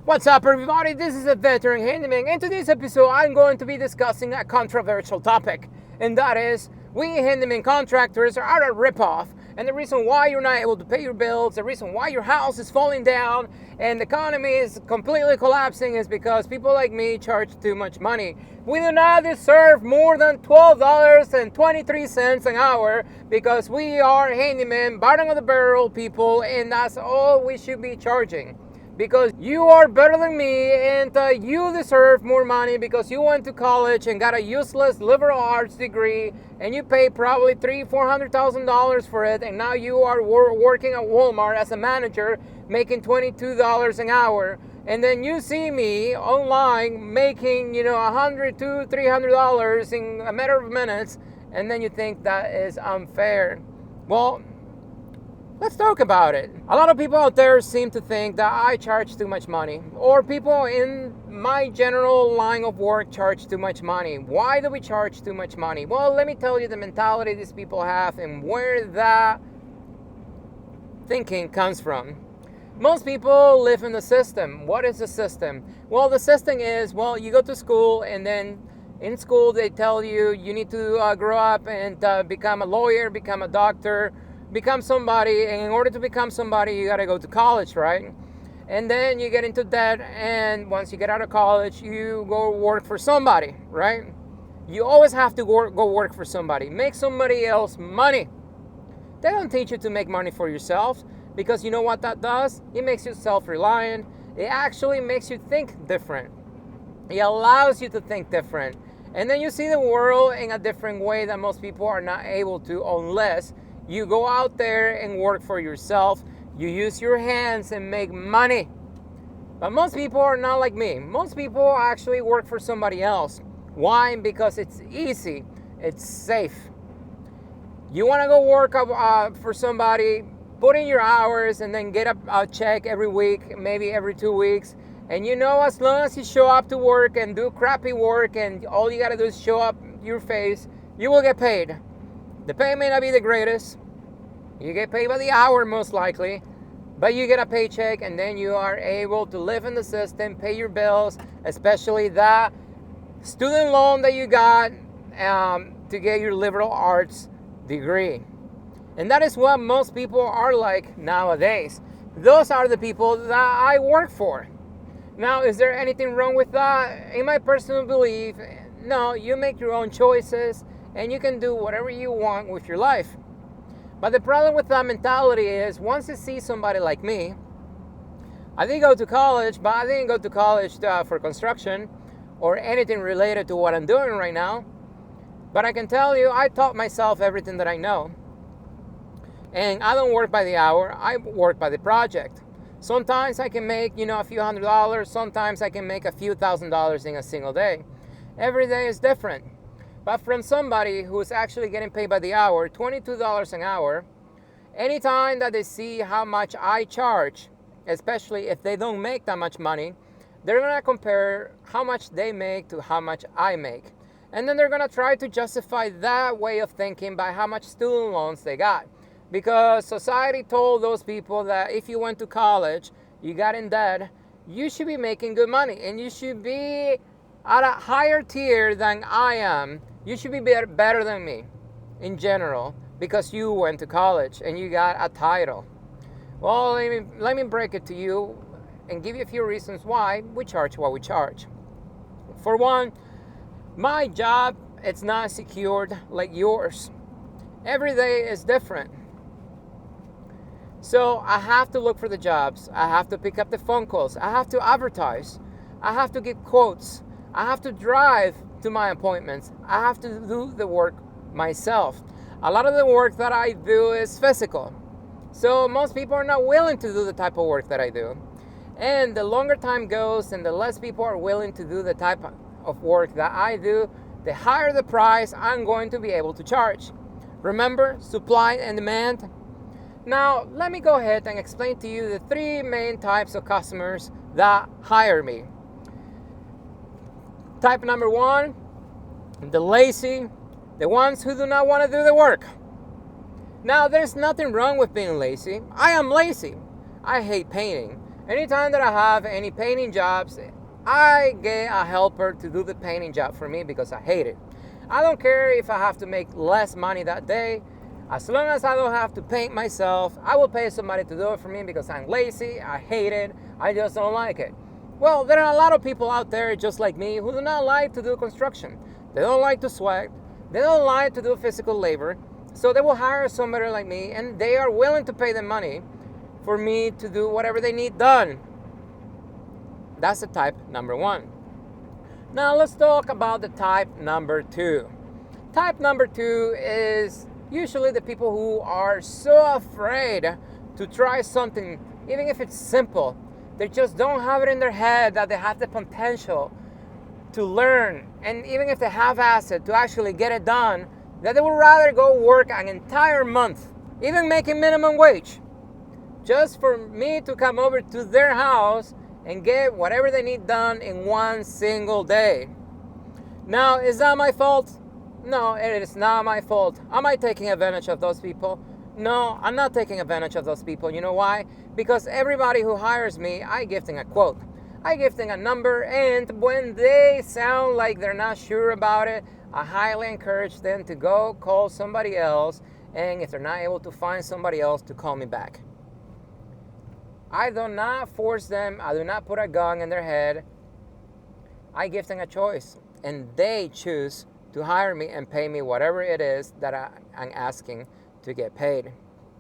What's up, everybody? This is a veteran handyman. In today's episode, I'm going to be discussing a controversial topic, and that is we handyman contractors are a ripoff. And the reason why you're not able to pay your bills, the reason why your house is falling down and the economy is completely collapsing is because people like me charge too much money. We do not deserve more than $12.23 an hour because we are handyman, bottom of the barrel people, and that's all we should be charging. Because you are better than me and you deserve more money because you went to college and got a useless liberal arts degree and you paid probably $300,000-$400,000 for it, and now you are working at Walmart as a manager making $22 an hour, and then you see me online making $100 to $300 in a matter of minutes, and then you think that is unfair. Well, let's talk about it. A lot of people out there seem to think that I charge too much money, or people in my general line of work charge too much money. Why do we charge too much money? Well, let me tell you the mentality these people have and where that thinking comes from. Most people live in the system. What is the system? Well, the system is, you go to school, and then in school they tell you need to grow up and become a lawyer, become a doctor, become somebody, and in order to become somebody you got to go to college, right? And then you get into debt, and once you get out of college you go work for somebody, right? You always have to go work for somebody, make somebody else money. They don't teach you to make money for yourself, because you know what that does? It makes you self-reliant. It actually makes you think different. It allows you to think different, and then you see the world in a different way that most people are not able to unless you go out there and work for yourself. You use your hands and make money. But most people are not like me. Most people actually work for somebody else. Why? Because it's easy. It's safe. You want to go work for somebody, put in your hours, and then get a check every week, maybe every 2 weeks. And as long as you show up to work and do crappy work and all you got to do is show up your face, you will get paid. The pay may not be the greatest. You get paid by the hour most likely, but you get a paycheck, and then you are able to live in the system, pay your bills, especially that student loan that you got to get your liberal arts degree. And that is what most people are like nowadays. Those are the people that I work for. Now, is there anything wrong with that? In my personal belief, no, you make your own choices and you can do whatever you want with your life. But the problem with that mentality is, once you see somebody like me, I didn't go to college, but I didn't go to college for construction or anything related to what I'm doing right now. But I can tell you, I taught myself everything that I know. And I don't work by the hour, I work by the project. Sometimes I can make, a few $100s, sometimes I can make a few $1,000s in a single day. Every day is different. But from somebody who's actually getting paid by the hour, $22 an hour, anytime that they see how much I charge, especially if they don't make that much money, they're going to compare how much they make to how much I make. And then they're going to try to justify that way of thinking by how much student loans they got. Because society told those people that if you went to college, you got in debt, you should be making good money and you should be at a higher tier than I am. You should be better than me in general because you went to college and you got a title. Well, let me break it to you and give you a few reasons why we charge what we charge. For one, my job, it's not secured like yours. Every day is different. So I have to look for the jobs. I have to pick up the phone calls. I have to advertise. I have to get quotes. I have to drive to my appointments. I have to do the work myself. A lot of the work that I do is physical. So most people are not willing to do the type of work that I do. And the longer time goes and the less people are willing to do the type of work that I do, the higher the price I'm going to be able to charge. Remember, supply and demand. Now, let me go ahead and explain to you the three main types of customers that hire me. Type number one, the lazy, the ones who do not want to do the work. Now, there's nothing wrong with being lazy. I am lazy. I hate painting. Anytime that I have any painting jobs, I get a helper to do the painting job for me because I hate it. I don't care if I have to make less money that day. As long as I don't have to paint myself, I will pay somebody to do it for me because I'm lazy, I hate it, I just don't like it. Well, there are a lot of people out there just like me who do not like to do construction. They don't like to sweat, they don't like to do physical labor, so they will hire somebody like me and they are willing to pay the money for me to do whatever they need done. That's the type number one. Now let's talk about the type number two. Type number two is usually the people who are so afraid to try something, even if it's simple. They just don't have it in their head that they have the potential to learn, and even if they half-ass it to actually get it done, that they would rather go work an entire month, even making minimum wage, just for me to come over to their house and get whatever they need done in one single day. Now, is that my fault? No, it is not my fault. Am I taking advantage of those people? No, I'm not taking advantage of those people. You know why? Because everybody who hires me, I give them a quote. I give them a number, and when they sound like they're not sure about it, I highly encourage them to go call somebody else, and if they're not able to find somebody else, to call me back. I do not force them. I do not put a gun in their head. I give them a choice, and they choose to hire me and pay me whatever it is that I'm asking to get paid.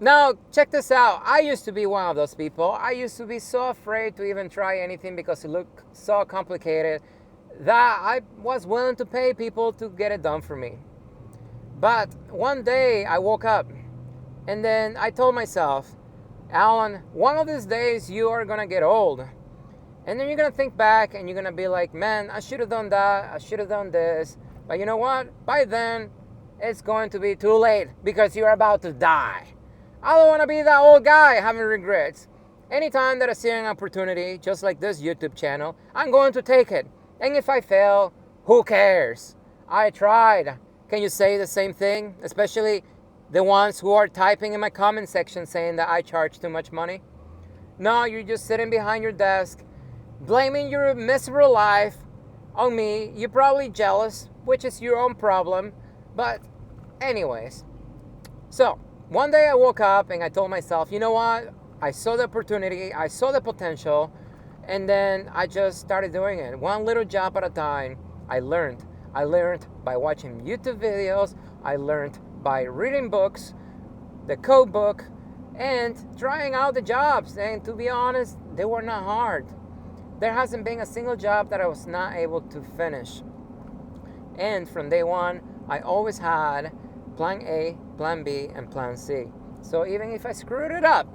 Now, check this out. I used to be one of those people. I used to be so afraid to even try anything because it looked so complicated that I was willing to pay people to get it done for me. But one day I woke up and then I told myself, Alan, one of these days you are gonna get old. And then you're gonna think back and you're gonna be like, man, I should have done that, I should have done this. But you know what? By then, it's going to be too late because you're about to die. I don't want to be that old guy having regrets. Anytime that I see an opportunity, just like this YouTube channel, I'm going to take it. And if I fail, who cares? I tried. Can you say the same thing? Especially the ones who are typing in my comment section saying that I charge too much money. No, you're just sitting behind your desk, blaming your miserable life on me. You're probably jealous, which is your own problem. But anyways, so one day I woke up and I told myself, you know what? I saw the opportunity, I saw the potential, and then I just started doing it. One little job at a time. I learned. I learned by watching YouTube videos. I learned by reading books, the code book, and trying out the jobs. And to be honest, they were not hard. There hasn't been a single job that I was not able to finish. And from day one, I always had plan A, plan B, and plan C. So even if I screwed it up,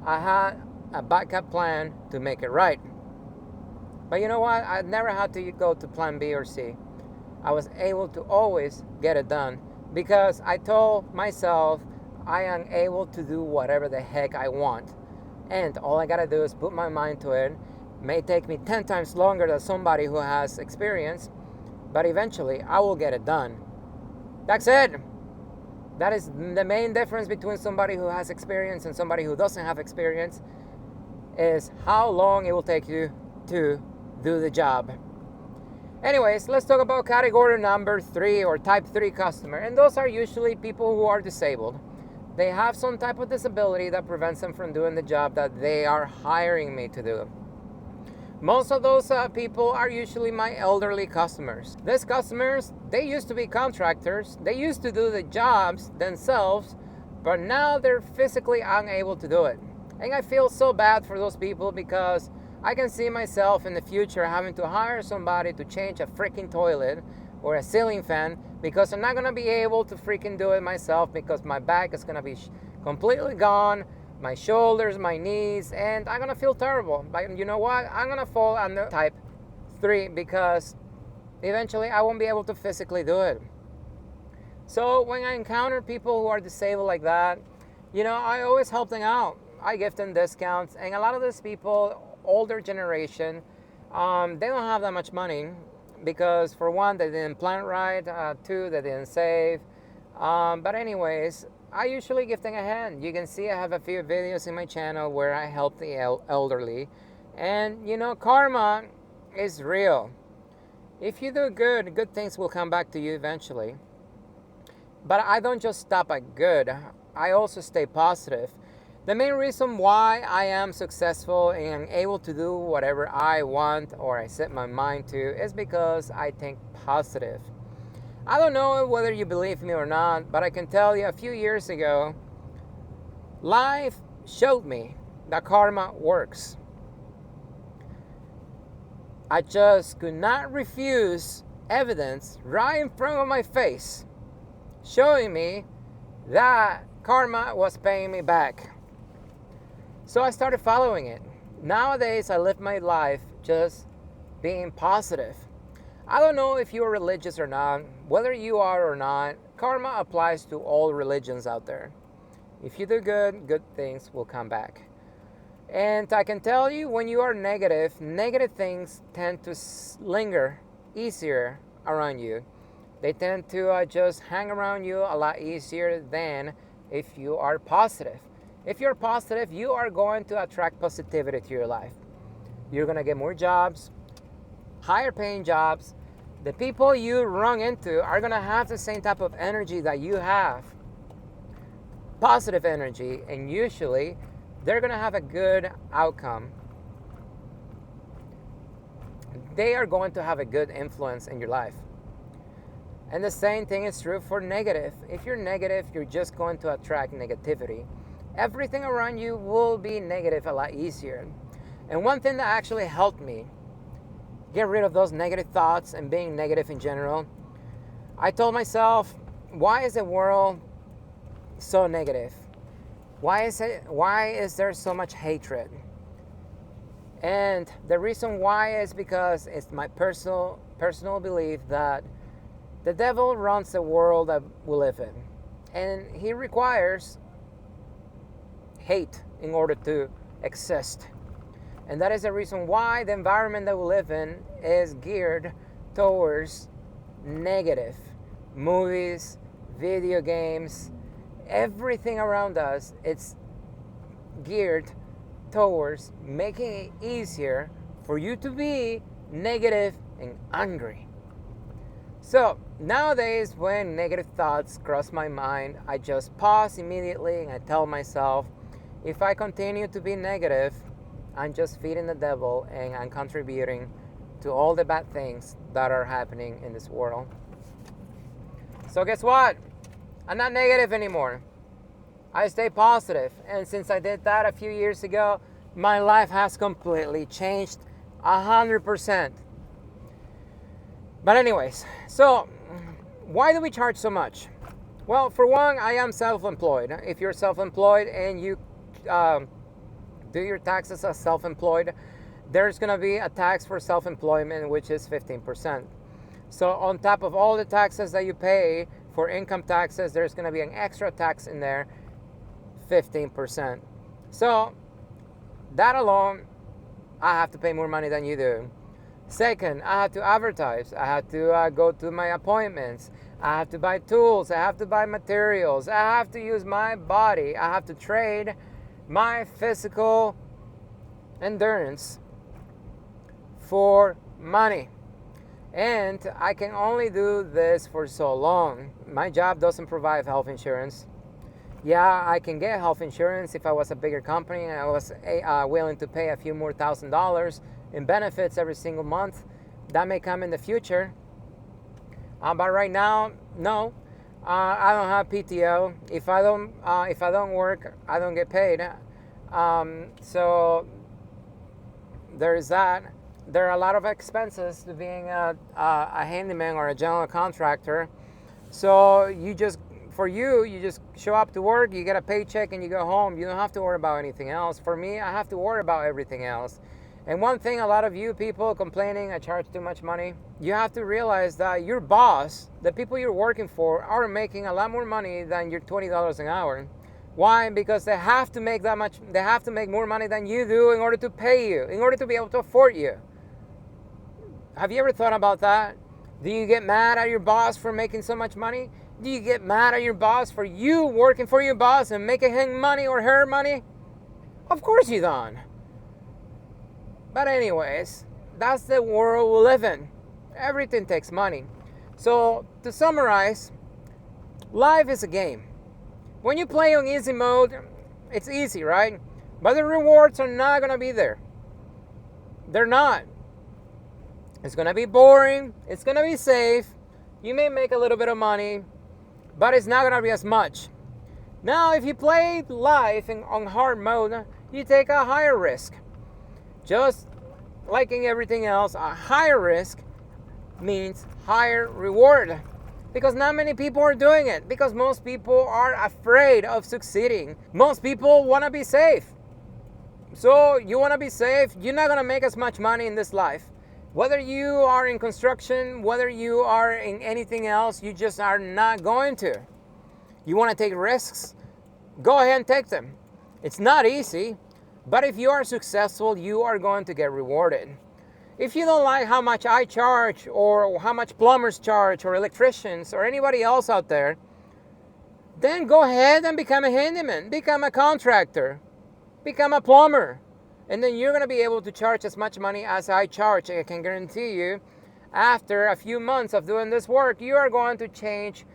I had a backup plan to make it right. But you know what? I never had to go to plan B or C. I was able to always get it done because I told myself I am able to do whatever the heck I want. And all I gotta do is put my mind to it. It may take me 10 times longer than somebody who has experience, but eventually I will get it done. That's it. That is the main difference between somebody who has experience and somebody who doesn't have experience, is how long it will take you to do the job. Anyways, let's talk about category number 3, or type 3 customer. And those are usually people who are disabled. They have some type of disability that prevents them from doing the job that they are hiring me to do. Most of those people are usually my elderly customers. These customers, they used to be contractors. They used to do the jobs themselves, but now they're physically unable to do it. And I feel so bad for those people because I can see myself in the future having to hire somebody to change a freaking toilet or a ceiling fan because I'm not gonna be able to freaking do it myself because my back is gonna be completely gone, my shoulders, my knees, and I'm gonna feel terrible. But you know what? I'm gonna fall under type 3 because eventually I won't be able to physically do it. So when I encounter people who are disabled like that, I always help them out. I give them discounts, and a lot of these people, older generation, they don't have that much money because, for one, they didn't plan right, 2, they didn't save. But anyways, I usually give them a hand. You can see I have a few videos in my channel where I help the elderly. And karma is real. If you do good, good things will come back to you eventually. But I don't just stop at good, I also stay positive. The main reason why I am successful and able to do whatever I want or I set my mind to is because I think positive. I don't know whether you believe me or not, but I can tell you a few years ago, life showed me that karma works. I just could not refuse evidence right in front of my face showing me that karma was paying me back. So I started following it. Nowadays, I live my life just being positive. I don't know if you're religious or not, whether you are or not, karma applies to all religions out there. If you do good, good things will come back. And I can tell you, when you are negative, negative things tend to linger easier around you. They tend to just hang around you a lot easier than if you are positive. If you're positive, you are going to attract positivity to your life. You're going to get more jobs, higher paying jobs. The people you run into are going to have the same type of energy that you have. Positive energy, and usually they're going to have a good outcome. They are going to have a good influence in your life. And the same thing is true for negative. If you're negative, you're just going to attract negativity. Everything around you will be negative a lot easier. And one thing that actually helped me get rid of those negative thoughts and being negative in general, I told myself, why is the world so negative? Why is there so much hatred? And the reason why is because it's my personal belief that the devil runs the world that we live in. And he requires hate in order to exist. And that is the reason why the environment that we live in is geared towards negative. Movies, video games, everything around us, it's geared towards making it easier for you to be negative and angry. So nowadays, when negative thoughts cross my mind, I just pause immediately and I tell myself, if I continue to be negative, I'm just feeding the devil and I'm contributing to all the bad things that are happening in this world. So guess what? I'm not negative anymore. I stay positive. And since I did that a few years ago, my life has completely changed 100%. But anyways, so why do we charge so much? Well, for one, I am self-employed. If you're self-employed and you do your taxes as self-employed, there's going to be a tax for self-employment, which is 15%. So on top of all the taxes that you pay for income taxes, there's going to be an extra tax in there, 15%. So that alone, I have to pay more money than you do. Second, I have to advertise. I have to go to my appointments. I have to buy tools. I have to buy materials. I have to use my body. I have to trade my physical endurance for money. And I can only do this for so long. My job doesn't provide health insurance. Yeah, I can get health insurance if I was a bigger company and I was willing to pay a few more $1,000s in benefits every single month. That may come in the future. But right now, no. I don't have PTO. If I don't work, I don't get paid. So there is that. There are a lot of expenses to being a handyman or a general contractor. So you just show up to work, you get a paycheck, and you go home. You don't have to worry about anything else. For me, I have to worry about everything else. And one thing, a lot of you people complaining, I charge too much money. You have to realize that your boss, the people you're working for, are making a lot more money than your $20 an hour. Why? Because they have to make that much. They have to make more money than you do in order to pay you, in order to be able to afford you. Have you ever thought about that? Do you get mad at your boss for making so much money? Do you get mad at your boss for you working for your boss and making him money or her money? Of course you don't. But anyways, that's the world we live in. Everything takes money. So to summarize, life is a game. When you play on easy mode, it's easy, right? But the rewards are not going to be there. They're not. It's going to be boring. It's going to be safe. You may make a little bit of money, but it's not going to be as much. Now, if you play life on hard mode, you take a higher risk. Just like in everything else, a higher risk means higher reward. Because not many people are doing it. Because most people are afraid of succeeding. Most people want to be safe. So you want to be safe, you're not going to make as much money in this life. Whether you are in construction, whether you are in anything else, you just are not going to. You want to take risks? Go ahead and take them. It's not easy, but if you are successful, you are going to get rewarded. If you don't like how much I charge, or how much plumbers charge, or electricians, or anybody else out there, then go ahead and become a handyman, become a contractor, become a plumber. And then you're going to be able to charge as much money as I charge. I can guarantee you, after a few months of doing this work, you are going to change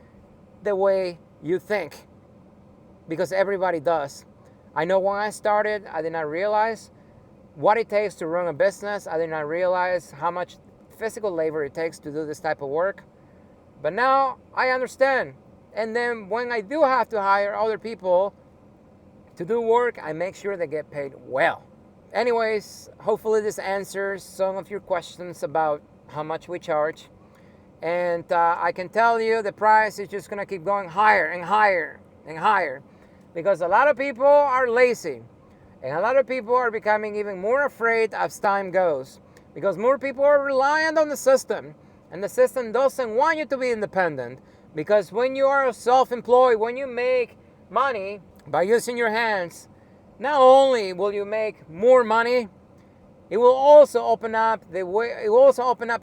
the way you think. Because everybody does. I know when I started, I did not realize what it takes to run a business. I did not realize how much physical labor it takes to do this type of work. But now I understand. And then when I do have to hire other people to do work, I make sure they get paid well. Anyways, hopefully this answers some of your questions about how much we charge. And I can tell you the price is just going to keep going higher and higher and higher. Because a lot of people are lazy. And a lot of people are becoming even more afraid as time goes. Because more people are reliant on the system. And the system doesn't want you to be independent. Because when you are self-employed, when you make money by using your hands, not only will you make more money, it will also open up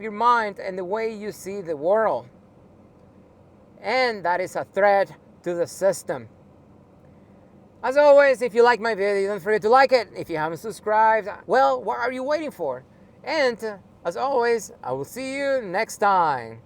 your mind and the way you see the world. And that is a threat to the system. As always, if you like my video, don't forget to like it. If you haven't subscribed, well, what are you waiting for? And as always, I will see you next time.